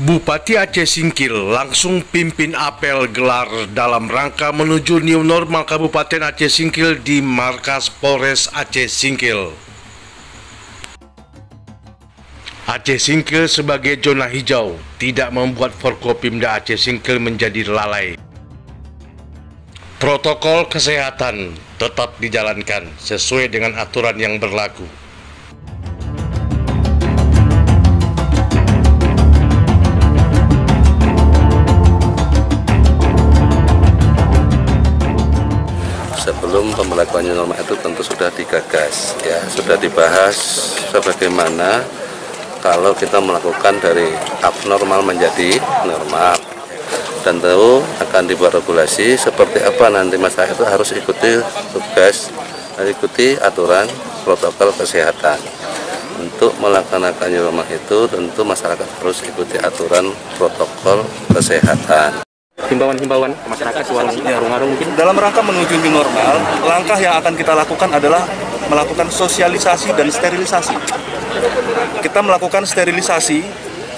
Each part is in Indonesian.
Bupati Aceh Singkil langsung pimpin apel gelar dalam rangka menuju new normal Kabupaten Aceh Singkil di markas Polres Aceh Singkil. Aceh Singkil sebagai zona hijau tidak membuat Forkopimda Aceh Singkil menjadi lalai. Protokol kesehatan tetap dijalankan sesuai dengan aturan yang berlaku. Sebelum pemberlakuan new normal itu tentu sudah digagas, ya sudah dibahas sebagaimana kalau kita melakukan dari abnormal menjadi normal, dan tentu akan dibuat regulasi seperti apa nanti masyarakat itu harus ikuti tugas dan ikuti aturan protokol kesehatan. Untuk melaksanakan new normal itu tentu masyarakat harus ikuti aturan protokol kesehatan. Himbauan ke masyarakat warung-warung mungkin dalam rangka menuju new normal, langkah yang akan kita lakukan adalah melakukan sosialisasi dan sterilisasi. Kita melakukan sterilisasi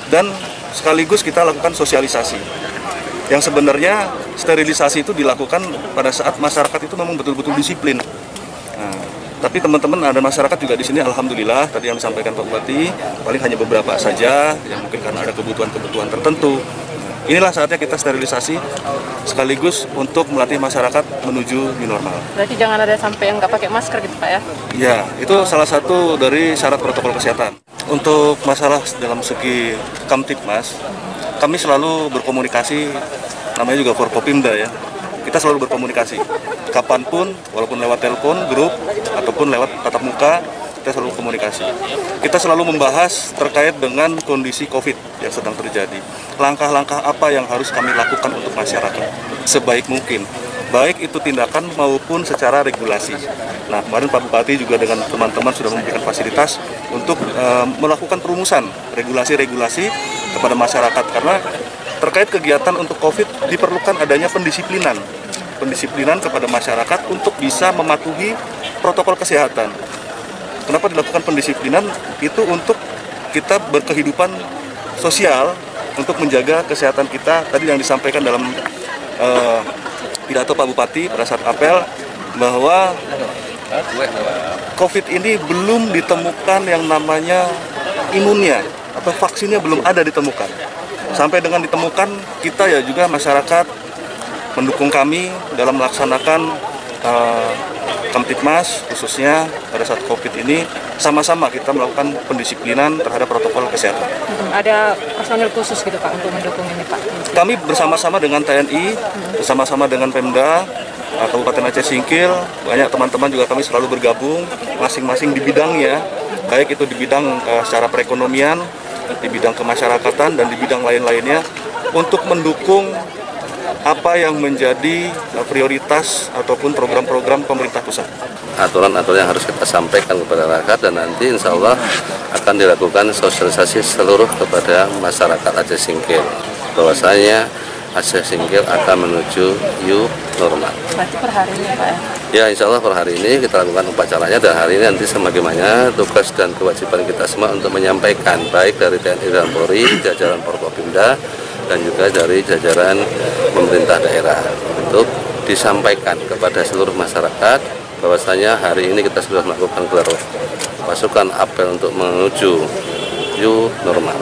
dan sekaligus kita lakukan sosialisasi. Yang sebenarnya sterilisasi itu dilakukan pada saat masyarakat itu memang betul-betul disiplin. Nah, tapi teman-teman ada masyarakat juga di sini, alhamdulillah tadi yang disampaikan Pak Bupati, paling hanya beberapa saja yang mungkin karena ada kebutuhan-kebutuhan tertentu. Inilah saatnya kita sterilisasi sekaligus untuk melatih masyarakat menuju new normal. Berarti jangan ada sampai yang nggak pakai masker gitu Pak ya? Ya, itu salah satu dari syarat protokol kesehatan. Untuk masalah dalam segi Kamtibmas, kami selalu berkomunikasi, namanya juga Forkopimda ya. Kita selalu berkomunikasi, kapanpun, walaupun lewat telepon, grup, ataupun lewat tatap muka, kita selalu komunikasi. Kita selalu membahas terkait dengan kondisi COVID yang sedang terjadi. Langkah-langkah apa yang harus kami lakukan untuk masyarakat sebaik mungkin, baik itu tindakan maupun secara regulasi. Nah, kemarin Pak Bupati juga dengan teman-teman sudah memberikan fasilitas untuk melakukan perumusan regulasi-regulasi kepada masyarakat, karena terkait kegiatan untuk COVID diperlukan adanya pendisiplinan kepada masyarakat untuk bisa mematuhi protokol kesehatan. Kenapa dilakukan pendisiplinan? Itu untuk kita berkehidupan sosial, untuk menjaga kesehatan kita. Tadi yang disampaikan dalam pidato Pak Bupati pada saat apel, bahwa COVID ini belum ditemukan yang namanya imunnya, atau vaksinnya belum ada ditemukan. Sampai dengan ditemukan, kita ya juga masyarakat mendukung kami dalam melaksanakan Kamtibmas, khususnya pada saat COVID ini, sama-sama kita melakukan pendisiplinan terhadap protokol kesehatan. Ada personil khusus gitu Pak untuk mendukung ini Pak? Kami bersama-sama dengan TNI, bersama-sama dengan Pemda, Kabupaten Aceh Singkil, banyak teman-teman juga kami selalu bergabung, masing-masing di bidangnya, baik itu di bidang secara perekonomian, di bidang kemasyarakatan, dan di bidang lain-lainnya, untuk mendukung apa yang menjadi prioritas ataupun program-program pemerintah pusat. Aturan-aturan yang harus kita sampaikan kepada masyarakat, dan nanti insya Allah akan dilakukan sosialisasi seluruh kepada masyarakat Aceh Singkil bahwasanya Aceh Singkil akan menuju new normal. Berarti per hari ini Pak ya? Ya, insya Allah per hari ini kita lakukan upacaranya, dan hari ini nanti sebagaimana tugas dan kewajiban kita semua untuk menyampaikan, baik dari TNI dan Polri, jajaran Forkopimda, dan juga dari jajaran pemerintah daerah, untuk disampaikan kepada seluruh masyarakat bahwasanya hari ini kita sudah melakukan gelar pasukan apel untuk menuju new normal.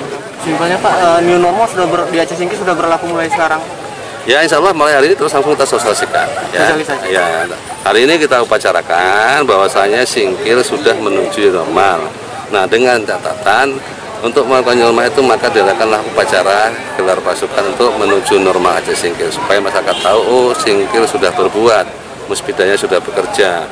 Simpelnya Pak, new normal di Aceh Singkil sudah berlaku mulai sekarang? Ya, insya Allah mulai hari ini terus langsung kita sosialisasikan. Ya, ya, hari ini kita upacarakan bahwasanya Singkil sudah menuju normal. Nah, dengan catatan untuk melakukan normal itu maka diadakanlah upacara gelar pasukan untuk menuju normal Aceh Singkil, supaya masyarakat tahu, oh Singkil sudah berbuat, Muspidanya sudah bekerja.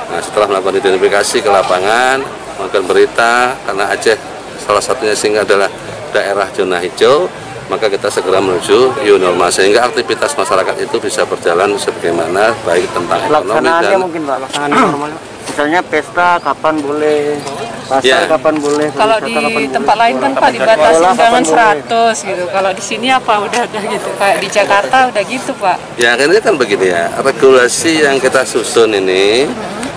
Nah, setelah melakukan identifikasi ke lapangan, melakukan berita, karena Aceh salah satunya Singkil adalah daerah zona hijau, maka kita segera menuju new normal, sehingga aktivitas masyarakat itu bisa berjalan sebagaimana, baik tentang ekonomi dan mungkin Pak, laksanaan normal. Misalnya pesta kapan boleh, pasar kapan boleh. Kalau di tempat lain kan Pak dibatasi undangan 100 gitu. Kalau di sini apa udah ada gitu? Kayak di Jakarta udah gitu Pak? Ya, akhirnya kan begini ya, regulasi yang kita susun ini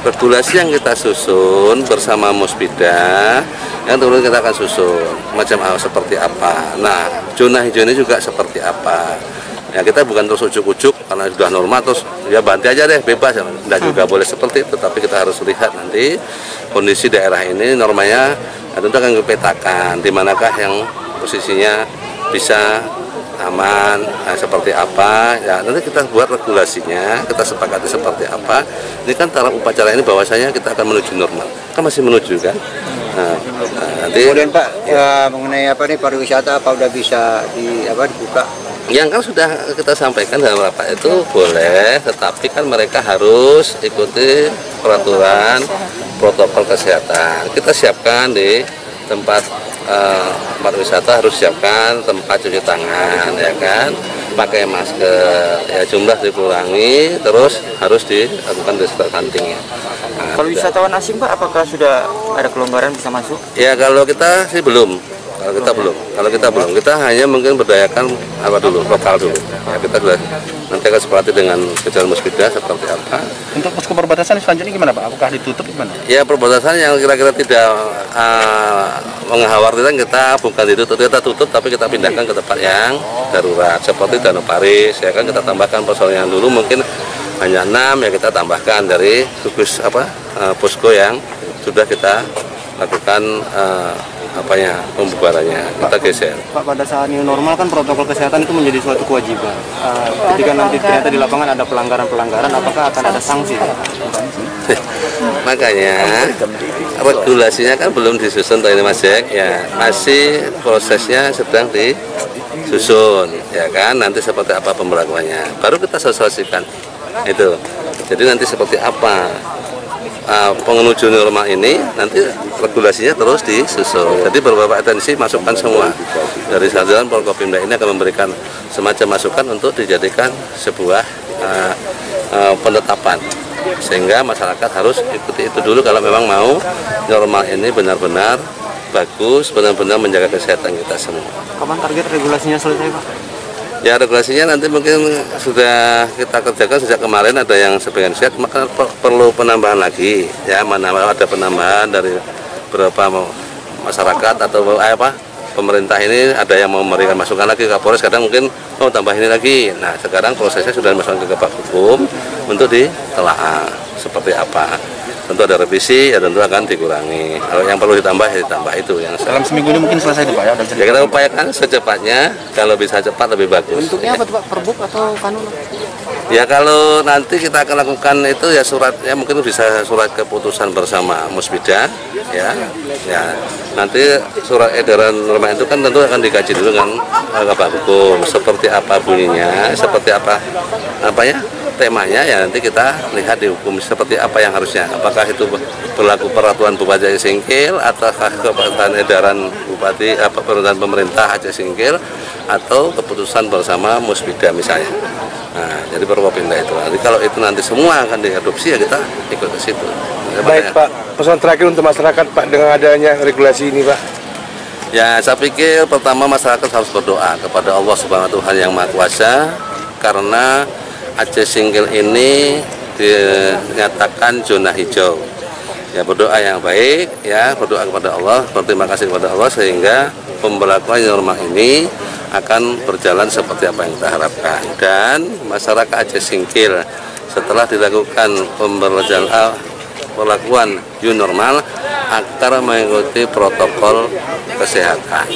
regulasi yang kita susun bersama Musbida, yang turun kita akan susun macam seperti apa. Nah, zona hijau ini juga seperti apa. Ya, kita bukan terus ujuk-ujuk karena sudah normal terus ya banti aja deh, bebas. Tidak juga boleh seperti itu, tapi kita harus lihat nanti kondisi daerah ini normanya, tentu akan dipetakan di manakah yang posisinya bisa aman, seperti apa ya, nanti kita buat regulasinya, kita sepakati seperti apa. Ini kan dalam upacara ini bahwasanya kita akan menuju normal, kan masih menuju kan. Nanti kemudian Pak, ya, mengenai apa nih pariwisata, apa udah bisa dibuka? Yang kan sudah kita sampaikan dalam rapat itu boleh, tetapi kan mereka harus ikuti peraturan protokol kesehatan. Kita siapkan di tempat wisata, harus siapkan tempat cuci tangan, ya kan, pakai masker, ya jumlah dikurangi, terus harus dilakukan distancing ya. Kalau wisatawan asing Pak, apakah sudah ada kelonggaran bisa masuk? Ya kalau kita sih belum. Kalau kita belum, kita hanya mungkin berdayakan lokal dulu. Ya, kita sudah nanti akan sepakati dengan Jajaran Musbida seperti apa. Untuk posko perbatasan selanjutnya gimana Pak? Apakah ditutup gimana? Ya perbatasan yang kira-kira tidak mengkhawatirkan kita bukan ditutup, kita tutup tapi kita pindahkan ke tempat yang darurat seperti Danau Paris, ya kan, kita tambahkan personil yang dulu mungkin hanya 6, ya kita tambahkan dari gugus posko yang sudah kita lakukan pembubarannya, kita geser. Pak, pada saat new normal kan protokol kesehatan itu menjadi suatu kewajiban. Ketika nanti ternyata di lapangan ada pelanggaran-pelanggaran, apakah akan ada sanksi? Makanya regulasinya kan belum disusun tadi Mas Jack, ya masih prosesnya sedang disusun, ya kan, nanti seperti apa pemberlakuannya baru kita sosialisasikan itu. Jadi nanti seperti apa pengenuju normal ini, nanti regulasinya terus disusun. Jadi beberapa atensi masukan semua dari Jajaran Forkopimda ini akan memberikan semacam masukan untuk dijadikan sebuah penetapan, sehingga masyarakat harus ikuti itu dulu kalau memang mau normal ini benar-benar bagus, benar-benar menjaga kesehatan kita semua. Kapan target regulasinya selesai Pak? Ya regulasinya nanti mungkin sudah kita kerjakan sejak kemarin, ada yang sebagian siap, maka perlu penambahan lagi. Ya mana ada penambahan dari beberapa masyarakat atau pemerintah ini, ada yang mau memberikan masukan lagi ke Kapolres, kadang mungkin tambah ini lagi. Nah sekarang prosesnya sudah dimasukkan ke Pak Hukum untuk ditelaah seperti apa. Tentu ada revisi, ya tentu akan dikurangi. Kalau yang perlu ditambah, ya ditambah itu. Yang dalam seminggu ini mungkin selesai Pak ya? Ya kita upayakan secepatnya, kalau bisa cepat lebih bagus. Bentuknya apa Pak? Perbuk atau kanun? Ya kalau nanti kita akan lakukan itu ya suratnya mungkin bisa surat keputusan bersama Musbida, ya nanti surat edaran norma itu kan tentu akan dikaji dulu kan Pak Hukum, seperti apa bunyinya, seperti apa temanya, ya nanti kita lihat di hukum seperti apa yang harusnya, apakah itu berlaku peraturan Bupati Aceh Singkil ataukah keputusan edaran Bupati peraturan pemerintah Aceh Singkil atau keputusan bersama Musbida misalnya. Nah, jadi Forkopimda itu. Jadi kalau itu nanti semua akan diadopsi, ya kita ikut ke situ. Baik Pak, pesan terakhir untuk masyarakat Pak dengan adanya regulasi ini Pak. Ya saya pikir pertama masyarakat harus berdoa kepada Allah Subhanahu wa Ta'ala yang Maha Kuasa, karena Aceh Singkil ini dinyatakan zona hijau. Ya berdoa yang baik, ya berdoa kepada Allah, berterima kasih kepada Allah sehingga pemberlakuan norma ini akan berjalan seperti apa yang kita harapkan. Dan masyarakat Aceh Singkil setelah dilakukan pemberlakuan new normal akan mengikuti protokol kesehatan.